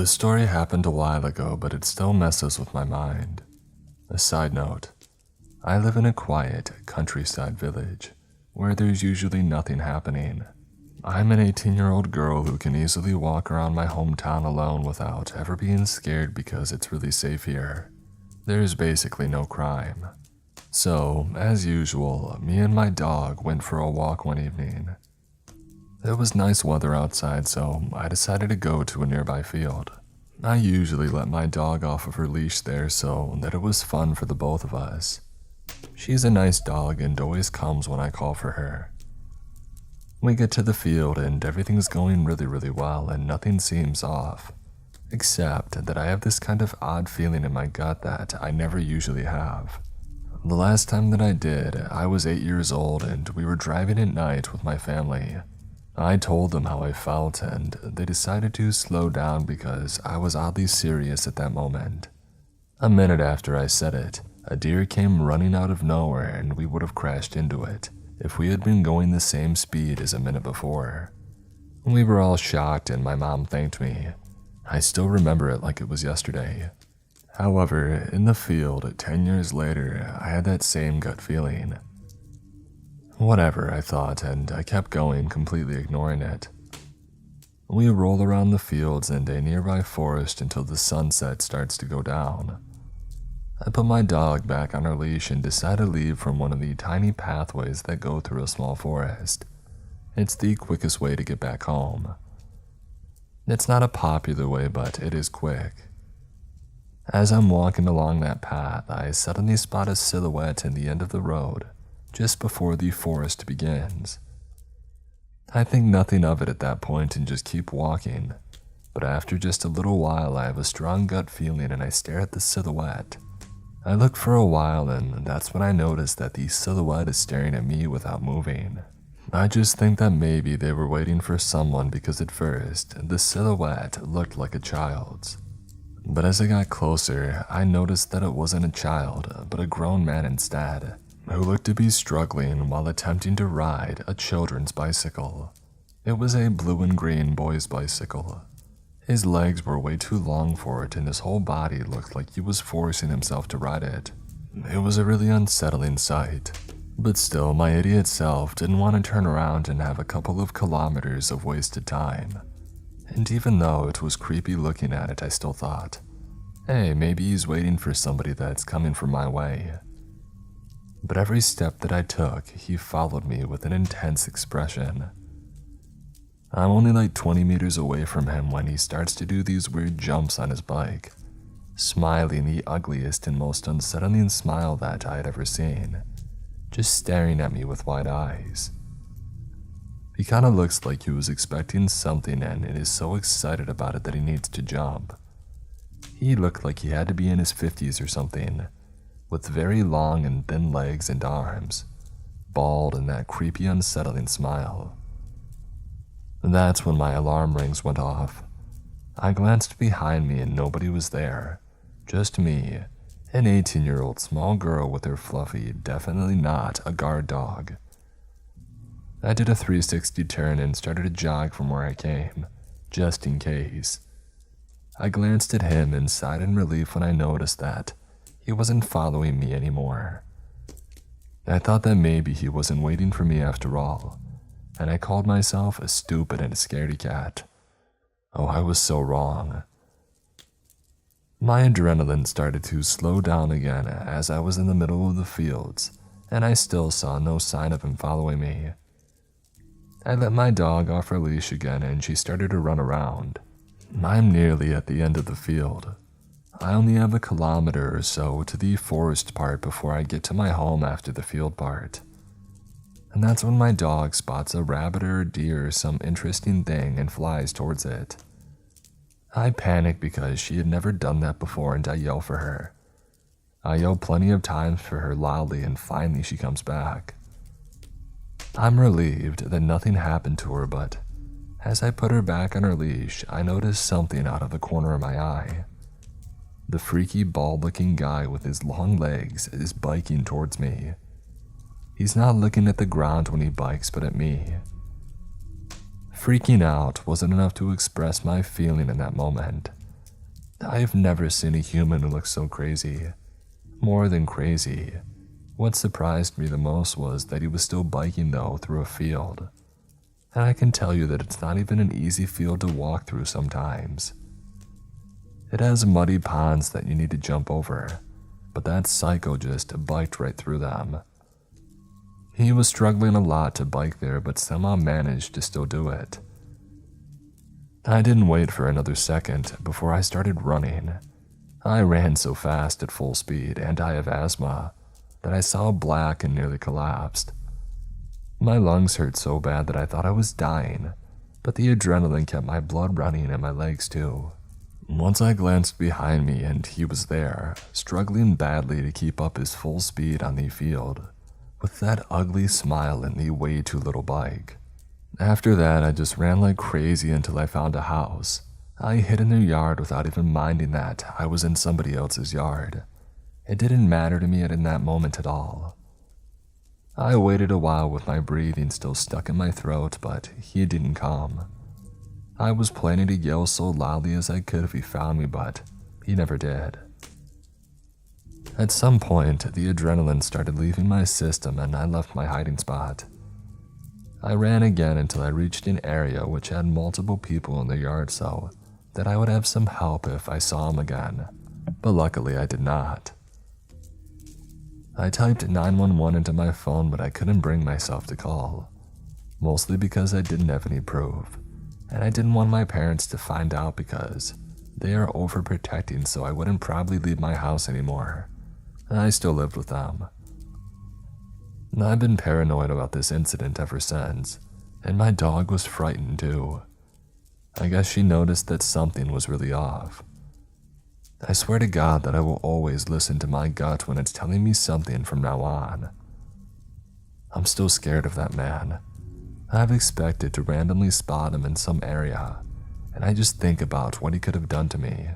This story happened a while ago, but it still messes with my mind. A side note, I live in a quiet countryside village where there's usually nothing happening. I'm an 18-year-old girl who can easily walk around my hometown alone without ever being scared because it's really safe here. There's basically no crime. So, as usual, me and my dog went for a walk one evening. It was nice weather outside, so I decided to go to a nearby field. I usually let my dog off of her leash there so that it was fun for the both of us. She's a nice dog and always comes when I call for her. We get to the field and everything's going really well and nothing seems off. Except that I have this kind of odd feeling in my gut that I never usually have. The last time that I did, I was 8 years old and we were driving at night with my family. I told them how I felt and they decided to slow down because I was oddly serious at that moment. A minute after I said it, a deer came running out of nowhere and we would have crashed into it if we had been going the same speed as a minute before. We were all shocked and my mom thanked me. I still remember it like it was yesterday. However, in the field 10 years later, I had that same gut feeling. Whatever, I thought, and I kept going, completely ignoring it. We roll around the fields and a nearby forest until the sunset starts to go down. I put my dog back on her leash and decide to leave from one of the tiny pathways that go through a small forest. It's the quickest way to get back home. It's not a popular way, but it is quick. As I'm walking along that path, I suddenly spot a silhouette in the end of the road, just before the forest begins. I think nothing of it at that point and just keep walking, but after just a little while I have a strong gut feeling and I stare at the silhouette. I look for a while and that's when I notice that the silhouette is staring at me without moving. I just think that maybe they were waiting for someone because at first, the silhouette looked like a child's. But as I got closer, I noticed that it wasn't a child, but a grown man instead, who looked to be struggling while attempting to ride a children's bicycle. It was a blue and green boy's bicycle. His legs were way too long for it and his whole body looked like he was forcing himself to ride it. It was a really unsettling sight. But still, my idiot self didn't want to turn around and have a couple of kilometers of wasted time. And even though it was creepy looking at it, I still thought, hey, maybe he's waiting for somebody that's coming from my way. But every step that I took, he followed me with an intense expression. I'm only like 20 meters away from him when he starts to do these weird jumps on his bike, smiling the ugliest and most unsettling smile that I had ever seen, just staring at me with wide eyes. He kinda looks like he was expecting something and is so excited about it that he needs to jump. He looked like he had to be in his 50s or something, with very long and thin legs and arms, bald and that creepy unsettling smile. That's when my alarm rings went off. I glanced behind me and nobody was there, just me, an 18-year-old small girl with her fluffy, definitely not a guard dog. I did a 360 turn and started to jog from where I came, just in case. I glanced at him and sighed in relief when I noticed that he wasn't following me anymore. I thought that maybe he wasn't waiting for me after all, and I called myself a stupid and a scaredy cat. Oh, I was so wrong. My adrenaline started to slow down again as I was in the middle of the fields, and I still saw no sign of him following me. I let my dog off her leash again and she started to run around. I'm nearly at the end of the field. I only have a kilometer or so to the forest part before I get to my home after the field part. And that's when my dog spots a rabbit or a deer or some interesting thing and flies towards it. I panic because she had never done that before and I yell for her. I yell plenty of times for her loudly and finally she comes back. I'm relieved that nothing happened to her, but as I put her back on her leash, I noticed something out of the corner of my eye. The freaky bald-looking guy with his long legs is biking towards me. He's not looking at the ground when he bikes, but at me. Freaking out wasn't enough to express my feeling in that moment, I've never seen a human who looks so crazy. More than crazy. What surprised me the most was that he was still biking though through a field. And I can tell you that it's not even an easy field to walk through sometimes. It has muddy ponds that you need to jump over, but that psycho just biked right through them. He was struggling a lot to bike there, but somehow managed to still do it. I didn't wait for another second before I started running. I ran so fast at full speed, and I have asthma, that I saw black and nearly collapsed. My lungs hurt so bad that I thought I was dying, but the adrenaline kept my blood running in my legs too. Once I glanced behind me and he was there, struggling badly to keep up his full speed on the field, with that ugly smile and the way too little bike. After that, I just ran like crazy until I found a house. I hid in their yard without even minding that I was in somebody else's yard. It didn't matter to me in that moment at all. I waited a while with my breathing still stuck in my throat, but he didn't come. I was planning to yell so loudly as I could if he found me, but he never did. At some point, the adrenaline started leaving my system and I left my hiding spot. I ran again until I reached an area which had multiple people in the yard so that I would have some help if I saw him again, but luckily I did not. I typed 911 into my phone, but I couldn't bring myself to call, mostly because I didn't have any proof, and I didn't want my parents to find out because they are overprotecting, so I wouldn't probably leave my house anymore. I still lived with them. I've been paranoid about this incident ever since, and my dog was frightened too. I guess she noticed that something was really off. I swear to God that I will always listen to my gut when it's telling me something from now on. I'm still scared of that man. I've expected to randomly spot him in some area, and I just think about what he could have done to me,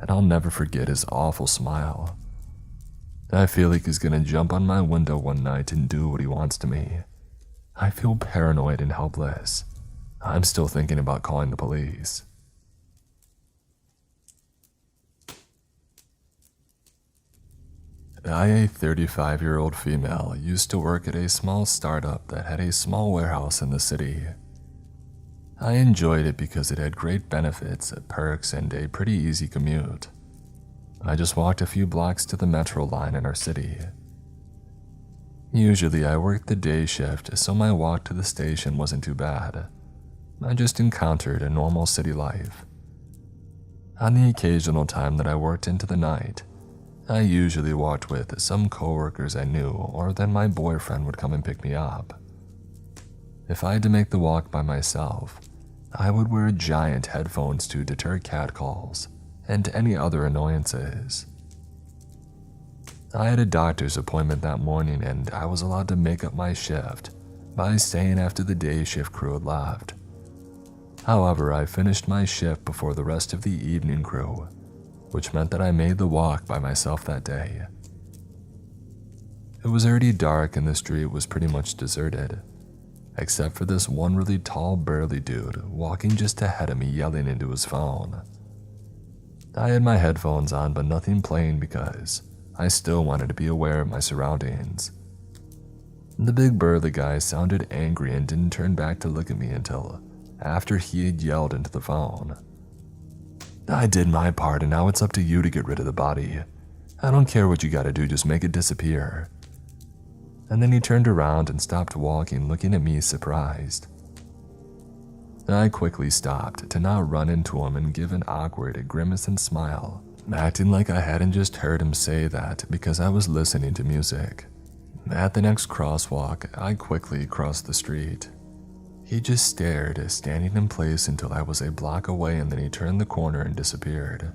and I'll never forget his awful smile. I feel like he's gonna jump on my window one night and do what he wants to me. I feel paranoid and helpless. I'm still thinking about calling the police. A 35-year-old female used to work at a small startup that had a small warehouse in the city. I enjoyed it because it had great benefits, perks, and a pretty easy commute. I just walked a few blocks to the metro line in our city. Usually I worked the day shift, so my walk to the station wasn't too bad. I just encountered a normal city life. On the occasional time that I worked into the night, I usually walked with some coworkers I knew, or then my boyfriend would come and pick me up. If I had to make the walk by myself, I would wear giant headphones to deter catcalls and any other annoyances. I had a doctor's appointment that morning and I was allowed to make up my shift by staying after the day shift crew had left. However, I finished my shift before the rest of the evening crew, which meant that I made the walk by myself that day. It was already dark and the street was pretty much deserted, except for this one really tall, burly dude walking just ahead of me yelling into his phone. I had my headphones on but nothing playing because I still wanted to be aware of my surroundings. The big burly guy sounded angry and didn't turn back to look at me until after he had yelled into the phone. I did my part and now it's up to you to get rid of the body. I don't care what you gotta do, just make it disappear. And then he turned around and stopped walking, looking at me surprised. I quickly stopped to not run into him and give an awkward grimace and smile, acting like I hadn't just heard him say that because I was listening to music. At the next crosswalk, I quickly crossed the street. He just stared, standing in place until I was a block away, and then he turned the corner and disappeared.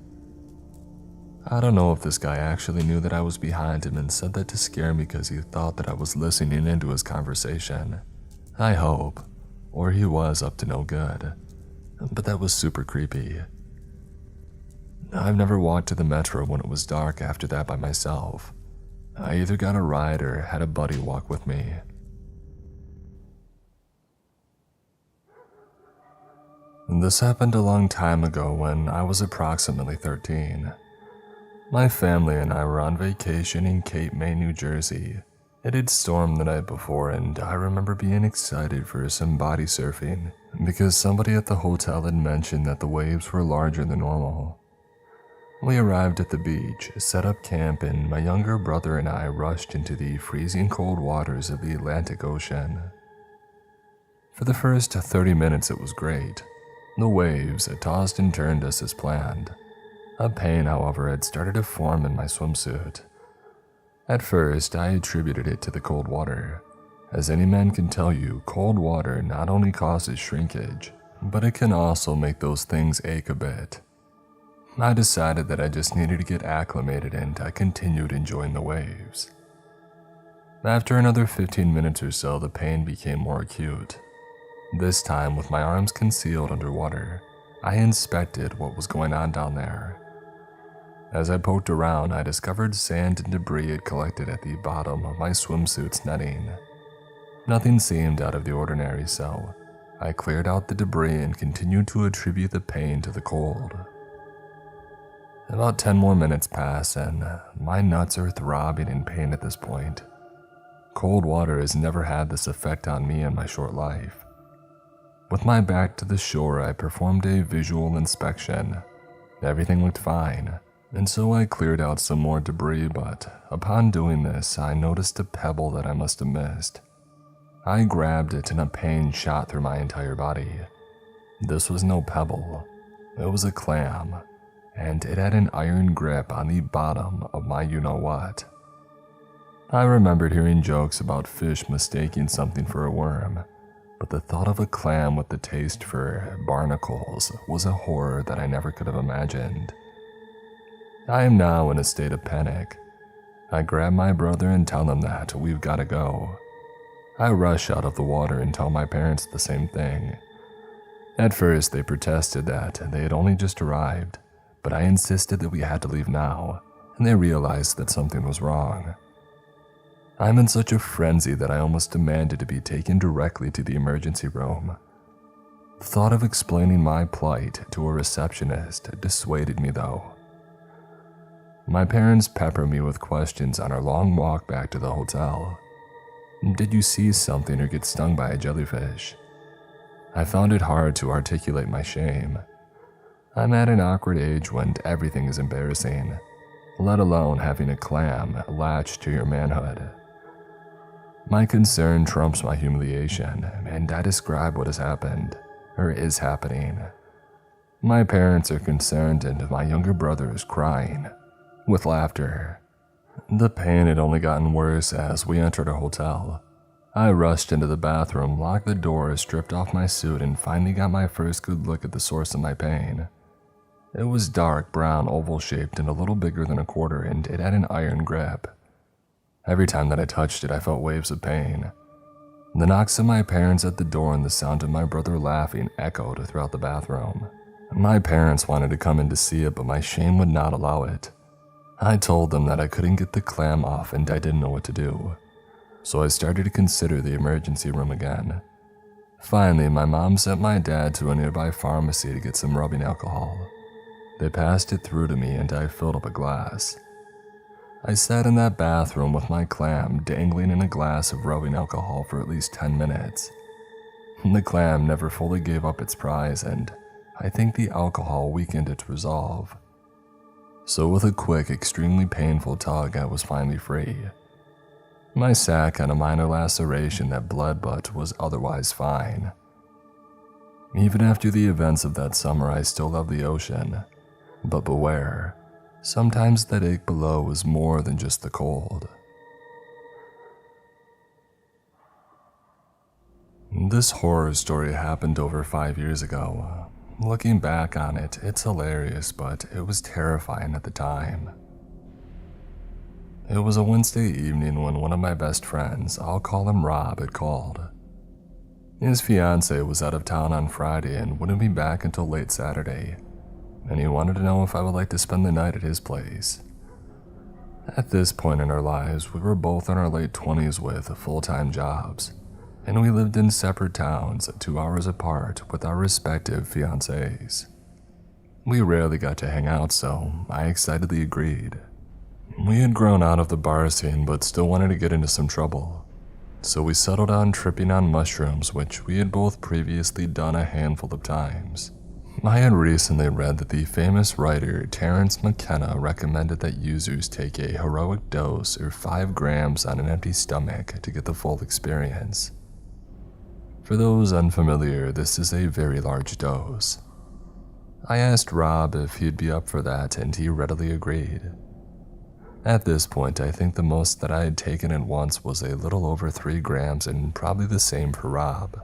I don't know if this guy actually knew that I was behind him and said that to scare me because he thought that I was listening into his conversation. I hope. Or he was up to no good. But that was super creepy. I've never walked to the metro when it was dark after that by myself. I either got a ride or had a buddy walk with me. This happened a long time ago when I was approximately 13. My family and I were on vacation in Cape May, New Jersey. It had stormed the night before, and I remember being excited for some body surfing because somebody at the hotel had mentioned that the waves were larger than normal. We arrived at the beach, set up camp, and my younger brother and I rushed into the freezing cold waters of the Atlantic Ocean. For the first 30 minutes it was great. The waves tossed and turned us as planned. A pain, however, had started to form in my swimsuit. At first, I attributed it to the cold water. As any man can tell you, cold water not only causes shrinkage, but it can also make those things ache a bit. I decided that I just needed to get acclimated, and I continued enjoying the waves. After another 15 minutes or so, the pain became more acute. This time, with my arms concealed underwater, I inspected what was going on down there. As I poked around, I discovered sand and debris had collected at the bottom of my swimsuit's netting. Nothing seemed out of the ordinary, so I cleared out the debris and continued to attribute the pain to the cold. About 10 more minutes pass, and my nuts are throbbing in pain at this point. Cold water has never had this effect on me in my short life. With my back to the shore, I performed a visual inspection. Everything looked fine, and so I cleared out some more debris, but upon doing this, I noticed a pebble that I must have missed. I grabbed it and a pain shot through my entire body. This was no pebble. It was a clam, and it had an iron grip on the bottom of my you-know-what. I remembered hearing jokes about fish mistaking something for a worm, but the thought of a clam with the taste for barnacles was a horror that I never could have imagined. I am now in a state of panic. I grab my brother and tell him that we've got to go. I rush out of the water and tell my parents the same thing. At first, they protested that they had only just arrived, but I insisted that we had to leave now, and they realized that something was wrong. I'm in such a frenzy that I almost demanded to be taken directly to the emergency room. The thought of explaining my plight to a receptionist dissuaded me, though. My parents pepper me with questions on our long walk back to the hotel. Did you see something or get stung by a jellyfish? I found it hard to articulate my shame. I'm at an awkward age when everything is embarrassing, let alone having a clam latched to your manhood. My concern trumps my humiliation, and I describe what has happened, or is happening. My parents are concerned, and my younger brother is crying, with laughter. The pain had only gotten worse as we entered a hotel. I rushed into the bathroom, locked the door, stripped off my suit, and finally got my first good look at the source of my pain. It was dark brown, oval-shaped, and a little bigger than a quarter, and it had an iron grip. Every time that I touched it, I felt waves of pain. The knocks of my parents at the door and the sound of my brother laughing echoed throughout the bathroom. My parents wanted to come in to see it, but my shame would not allow it. I told them that I couldn't get the clam off and I didn't know what to do. So I started to consider the emergency room again. Finally, my mom sent my dad to a nearby pharmacy to get some rubbing alcohol. They passed it through to me and I filled up a glass. I sat in that bathroom with my clam dangling in a glass of rubbing alcohol for at least 10 minutes. The clam never fully gave up its prize, and I think the alcohol weakened its resolve. So with a quick, extremely painful tug, I was finally free. My sack had a minor laceration that bled but was otherwise fine. Even after the events of that summer, I still love the ocean. But beware, sometimes that ache below is more than just the cold. This horror story happened over 5 years ago. Looking back on it, it's hilarious, but it was terrifying at the time. It was a Wednesday evening when one of my best friends, I'll call him Rob, had called. His fiancée was out of town on Friday and wouldn't be back until late Saturday, and he wanted to know if I would like to spend the night at his place. At this point in our lives, we were both in our late 20s with full-time jobs, and we lived in separate towns 2 hours apart with our respective fiancés. We rarely got to hang out, so I excitedly agreed. We had grown out of the bar scene but still wanted to get into some trouble, so we settled on tripping on mushrooms, which we had both previously done a handful of times. I had recently read that the famous writer Terence McKenna recommended that users take a heroic dose or 5 grams on an empty stomach to get the full experience. For those unfamiliar, this is a very large dose. I asked Rob if he'd be up for that, and he readily agreed. At this point, I think the most that I had taken at once was a little over 3 grams, and probably the same for Rob.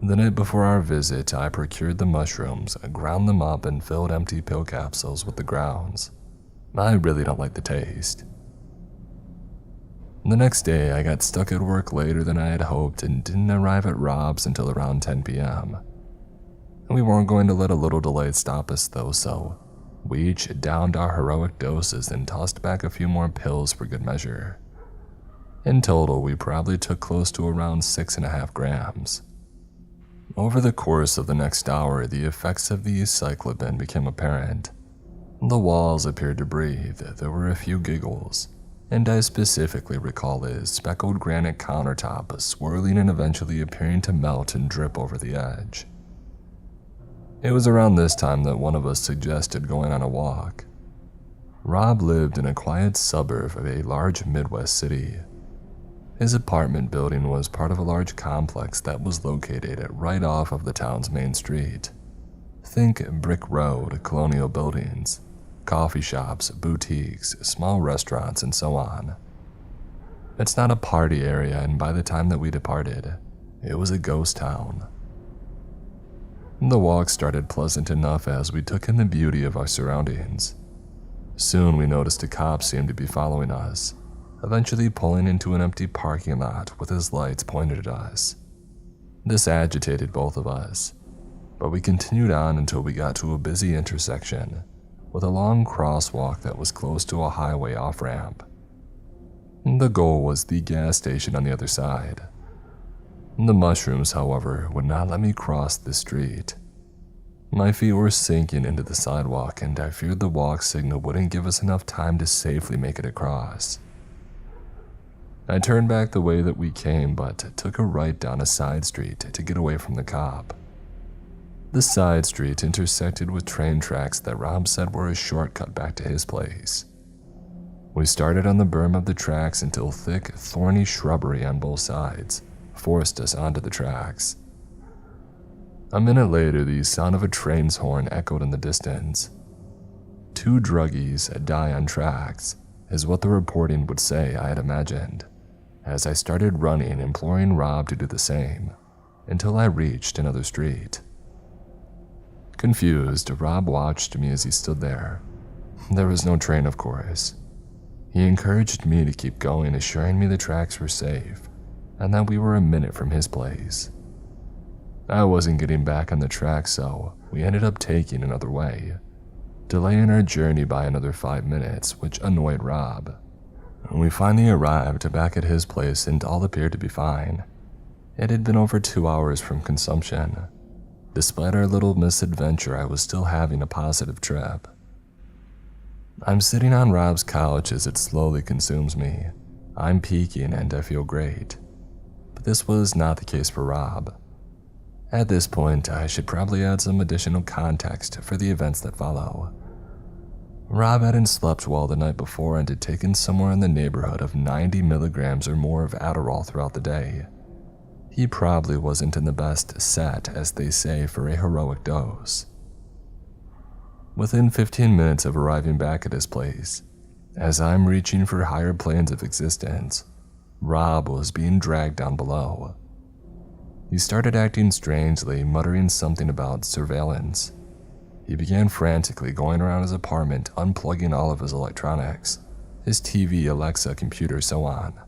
The night before our visit, I procured the mushrooms, ground them up, and filled empty pill capsules with the grounds. I really don't like the taste. The next day, I got stuck at work later than I had hoped and didn't arrive at Rob's until around 10 p.m. We weren't going to let a little delay stop us though, so we each downed our heroic doses and tossed back a few more pills for good measure. In total, we probably took close to around 6.5 grams. Over the course of the next hour, the effects of the cyclopin became apparent. The walls appeared to breathe, there were a few giggles, and I specifically recall his speckled granite countertop swirling and eventually appearing to melt and drip over the edge. It was around this time that one of us suggested going on a walk. Rob lived in a quiet suburb of a large Midwest city. His apartment building was part of a large complex that was located right off of the town's main street. Think brick road, colonial buildings, coffee shops, boutiques, small restaurants, and so on. It's not a party area, and by the time that we departed, it was a ghost town. The walk started pleasant enough as we took in the beauty of our surroundings. Soon we noticed a cop seemed to be following us, eventually pulling into an empty parking lot with his lights pointed at us. This agitated both of us, but we continued on until we got to a busy intersection with a long crosswalk that was close to a highway off-ramp. The goal was the gas station on the other side. The mushrooms, however, would not let me cross the street. My feet were sinking into the sidewalk, and I feared the walk signal wouldn't give us enough time to safely make it across. I turned back the way that we came, but took a right down a side street to get away from the cop. The side street intersected with train tracks that Rob said were a shortcut back to his place. We started on the berm of the tracks until thick, thorny shrubbery on both sides forced us onto the tracks. A minute later, the sound of a train's horn echoed in the distance. 2 druggies die on tracks, is what the reporting would say, I had imagined, as I started running, imploring Rob to do the same, until I reached another street. Confused, Rob watched me as he stood there. There was no train, of course. He encouraged me to keep going, assuring me the tracks were safe, and that we were a minute from his place. I wasn't getting back on the track, so we ended up taking another way, delaying our journey by another 5 minutes, which annoyed Rob. We finally arrived back at his place and all appeared to be fine. It had been over 2 hours from consumption. Despite our little misadventure, I was still having a positive trip. I'm sitting on Rob's couch as it slowly consumes me. I'm peaking and I feel great. But this was not the case for Rob. At this point, I should probably add some additional context for the events that follow. Rob hadn't slept well the night before and had taken somewhere in the neighborhood of 90 milligrams or more of Adderall throughout the day. He probably wasn't in the best set, as they say, for a heroic dose. Within 15 minutes of arriving back at his place, as I'm reaching for higher planes of existence, Rob was being dragged down below. He started acting strangely, muttering something about surveillance. He began frantically going around his apartment, unplugging all of his electronics, his TV, Alexa, computer, so on.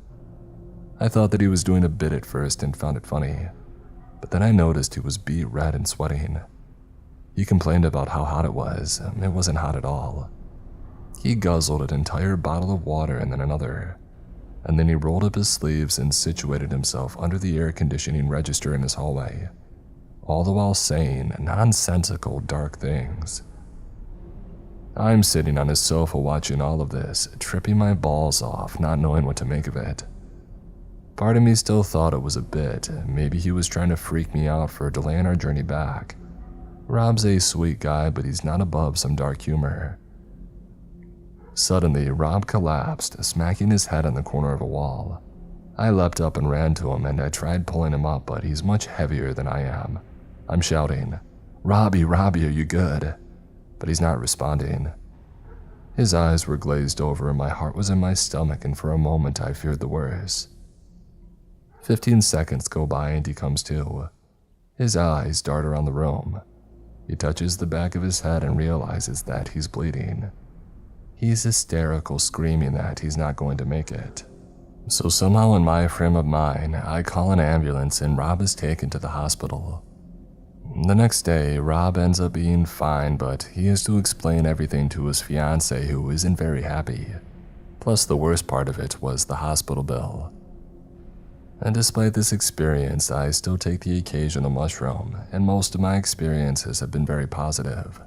I thought that he was doing a bit at first and found it funny, but then I noticed he was beet red and sweating. He complained about how hot it was. It wasn't hot at all. He guzzled an entire bottle of water and then another. and then he rolled up his sleeves and situated himself under the air conditioning register in his hallway, all the while saying nonsensical, dark things. I'm sitting on his sofa watching all of this, tripping my balls off, not knowing what to make of it. Part of me still thought it was a bit. Maybe he was trying to freak me out for delaying our journey back. Rob's a sweet guy, but he's not above some dark humor. Suddenly, Rob collapsed, smacking his head on the corner of a wall. I leapt up and ran to him, and I tried pulling him up, but he's much heavier than I am. I'm shouting, Robbie, are you good?" But he's not responding. His eyes were glazed over and my heart was in my stomach, and for a moment I feared the worst. 15 seconds go by and he comes to. His eyes dart around the room. He touches the back of his head and realizes that he's bleeding. He's hysterical, screaming that he's not going to make it. So somehow in my frame of mind, I call an ambulance and Rob is taken to the hospital. The next day, Rob ends up being fine, but he has to explain everything to his fiancée, who isn't very happy. Plus, the worst part of it was the hospital bill. And despite this experience, I still take the occasional mushroom, and most of my experiences have been very positive.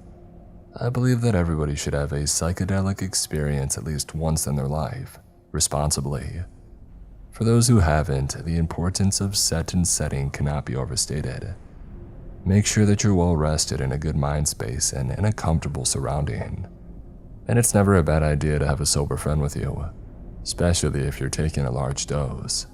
I believe that everybody should have a psychedelic experience at least once in their life, responsibly. For those who haven't, the importance of set and setting cannot be overstated. Make sure that you're well rested in a good mind space and in a comfortable surrounding. And it's never a bad idea to have a sober friend with you, especially if you're taking a large dose.